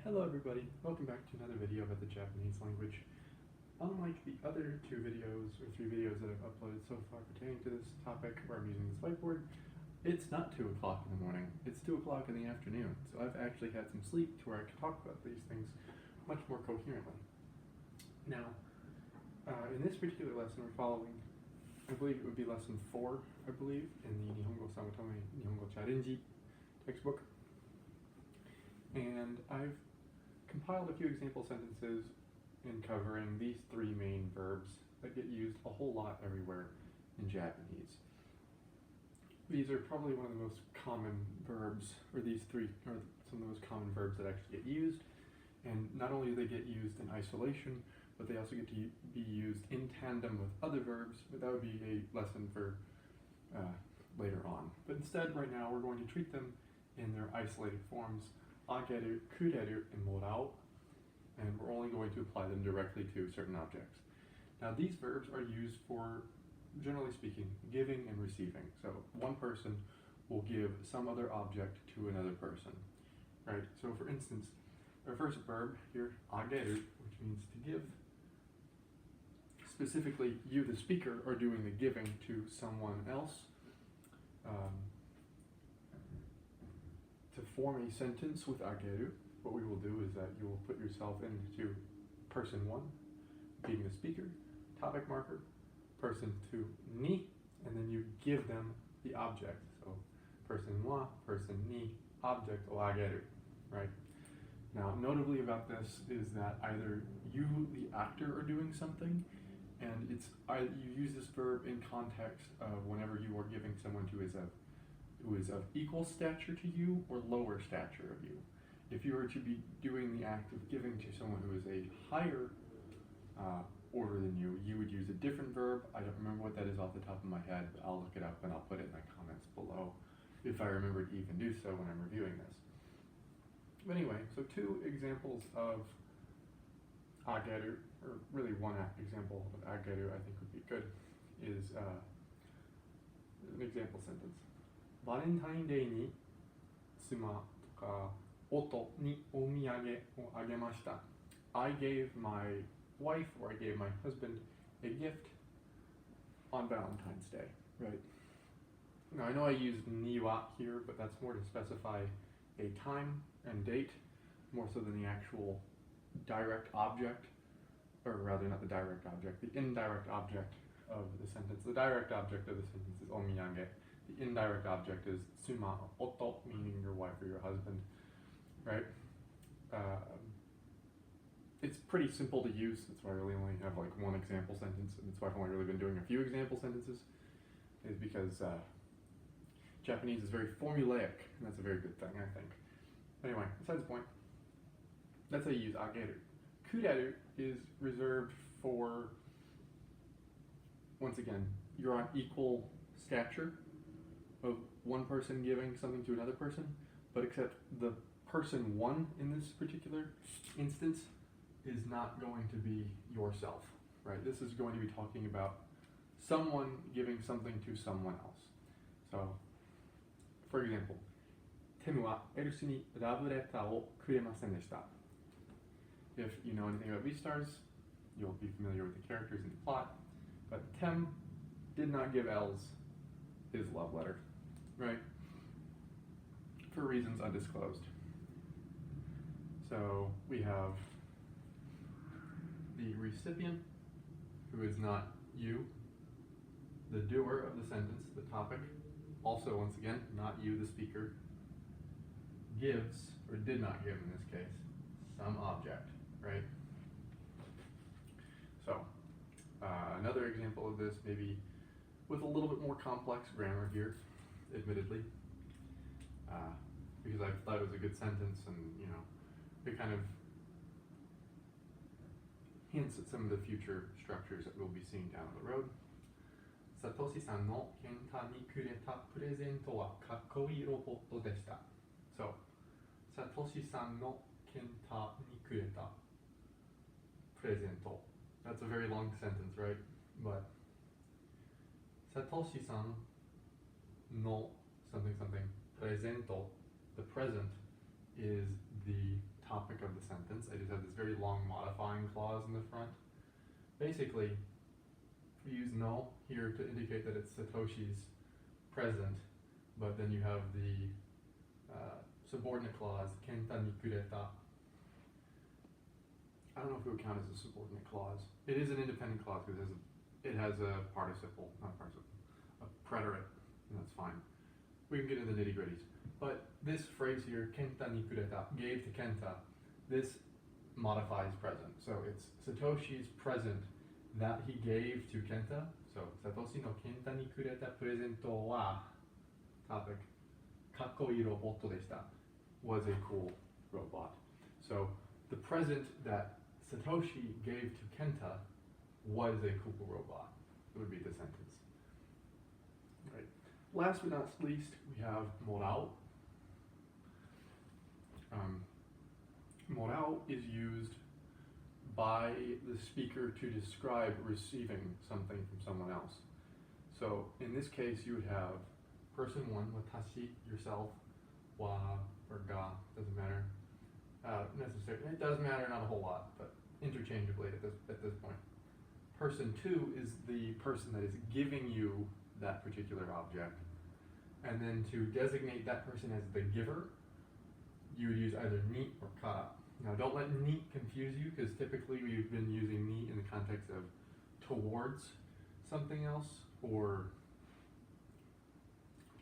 Hello everybody, welcome back to another video about the Japanese language. Unlike the other two videos, or three videos that I've uploaded so far pertaining to this topic where I'm using this whiteboard, it's not 2 o'clock in the morning, it's 2 o'clock in the afternoon. So I've actually had some sleep to where I can talk about these things much more coherently. Now, in this particular lesson we're following, I believe it would be lesson 4, in the Nihongo Samatome Nihongo Challenge textbook. And I've compiled a few example sentences in covering these 3 main verbs that get used a whole lot everywhere in Japanese. These are probably one of the most common verbs, or these 3 are some of the most common verbs that actually get used. And not only do they get used in isolation, but they also get to be used in tandem with other verbs, but that would be a lesson for later on. But instead, right now, we're going to treat them in their isolated forms, ageru, kureru, and morao, and we're only going to apply them directly to certain objects. Now these verbs are used for, generally speaking, giving and receiving. So one person will give some other object to another person, right? So for instance, our first verb here, ageru, which means to give, specifically you, the speaker, are doing the giving to someone else. To form a sentence with ageru, what we will do is that you will put yourself into person 1, being the speaker, topic marker, person 2, ni, and then you give them the object. So person 1, person ni, object o ageru, right? Now, notably about this is that either you, the actor, are doing something, and you use this verb in context of whenever you are giving someone who is of equal stature to you or lower stature of you. If you were to be doing the act of giving to someone who is a higher order than you, you would use a different verb. I don't remember what that is off the top of my head, but I'll look it up and I'll put it in the comments below if I remember to even do so when I'm reviewing this. But anyway, so 2 examples of ageru, or really one example of ageru I think would be good, is an example sentence. バレンタインデーに妻とか夫にお土産をあげました。I gave my wife, or I gave my husband, a gift on Valentine's Day, right? Now I know I used niwa here, but that's more to specify a time and date, more so than the actual direct object, or rather not the direct object, the indirect object of the sentence. The direct object of the sentence is omiyage. The indirect object is tsuma, oto, meaning your wife or your husband, right? It's pretty simple to use. That's why I really only have like one example sentence, and that's why I've only really been doing a few example sentences, is because Japanese is very formulaic, and that's a very good thing, I think. Anyway, besides the point, that's how you use ageru. Kureru is reserved for, once again, you're on equal stature of one person giving something to another person, but except the person 1 in this particular instance is not going to be yourself, right? This is going to be talking about someone giving something to someone else. So, for example, Temu wa Elsu ni love letter o kuremasen deshita. If you know anything about V-stars, you'll be familiar with the characters in the plot, but Tem did not give Els his love letter, right? For reasons undisclosed. So we have the recipient, who is not you, the doer of the sentence, the topic, also once again, not you, the speaker, gives, or did not give in this case, some object, right? So, another example of this, maybe with a little bit more complex grammar here, admittedly, because I thought it was a good sentence, and you know, it kind of hints at some of the future structures that we'll be seeing down the road. Satoshi-san no kenta ni kureta presento wa kakkoi robot deshita. So, Satoshi-san no kenta ni kureta presento. That's a very long sentence, right? But Satoshi-san no something something presento, the present, is the topic of the sentence. I just have this very long modifying clause in the front. Basically, we use no here to indicate that it's Satoshi's present, but then you have the subordinate clause, kenta ni kureta. I don't know if it would count as a subordinate clause. It is an independent clause because it has a participle, not a participle, a preterite, and that's fine. We can get into the nitty gritties. But this phrase here, kenta ni kureta, gave to Kenta, this modifies present. So it's Satoshi's present that he gave to Kenta. So Satoshi no kenta ni kureta presento wa topic kakkoi roboto deshita was a cool robot. So the present that Satoshi gave to Kenta was a cool robot. It would be the sentence. Right. Last but not least, we have morao. Morao is used by the speaker to describe receiving something from someone else. So in this case, you would have person one, watashi, yourself, wa, or ga, doesn't matter. Necessarily, it does matter, not a whole lot, but interchangeably at this point. Person two is the person that is giving you that particular object. And then to designate that person as the giver, you would use either ni or kara. Now don't let ni confuse you, because typically we've been using ni in the context of towards something else, or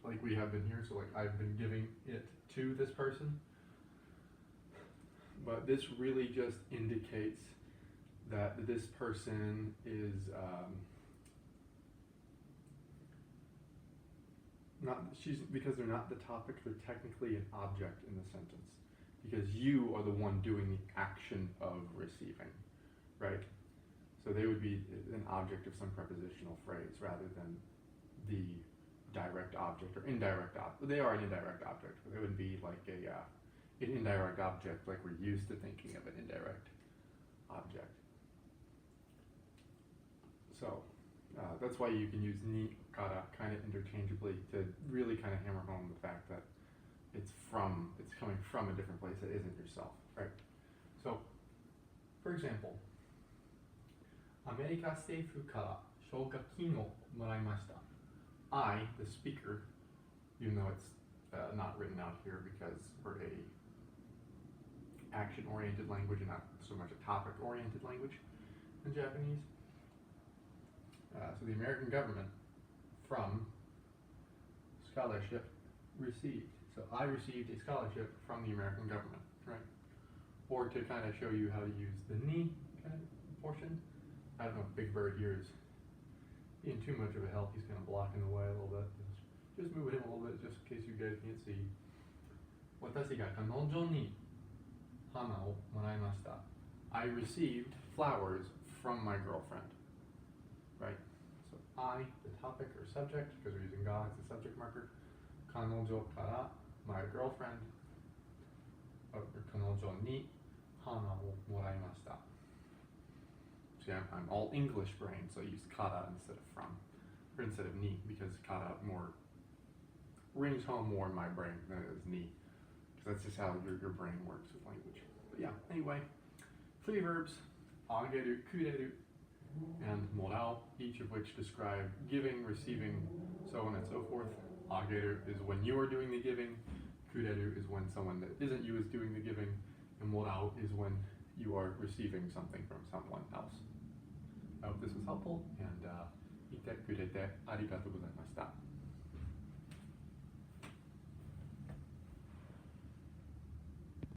like we have been here, so like I've been giving it to this person. But this really just indicates that this person is because they're not the topic, they're technically an object in the sentence. Because you are the one doing the action of receiving, right? So they would be an object of some prepositional phrase rather than the direct object or indirect object. They are an indirect object, but they would be like an indirect object like we're used to thinking of an indirect object. So that's why you can use ni, kara kind of interchangeably to really kind of hammer home the fact that it's coming from a different place that isn't yourself, right? So, for example, America seifu kara shogaki no moraimashita. I, the speaker, even though it's not written out here because we're a action-oriented language and not so much a topic-oriented language in Japanese. So the American government, from scholarship, received. So I received a scholarship from the American government, right? Or to kind of show you how to use the ni kind of portion. I don't know if Big Bird here is being too much of a help. He's kind of blocking the way a little bit. Just moving him a little bit just in case you guys can't see. Watashi ga kanojo ni hana o moraimashita. I received flowers from my girlfriend. Right? So I, the topic or subject, because we're using ga as the subject marker. Kanojo kara, my girlfriend, or kanojo ni hana o moraimashita. See, I'm all English brain, so I use kara instead of from, or instead of ni, because kara more rings home more in my brain than it is ni, because that's just how your brain works with language. But yeah, anyway, 3 verbs, ageru, kureru, and morao, each of which describe giving, receiving, so on and so forth. Ageru is when you are doing the giving, kureru is when someone that isn't you is doing the giving, and morao is when you are receiving something from someone else. I hope this was helpful, and 見てくれてありがとうございました。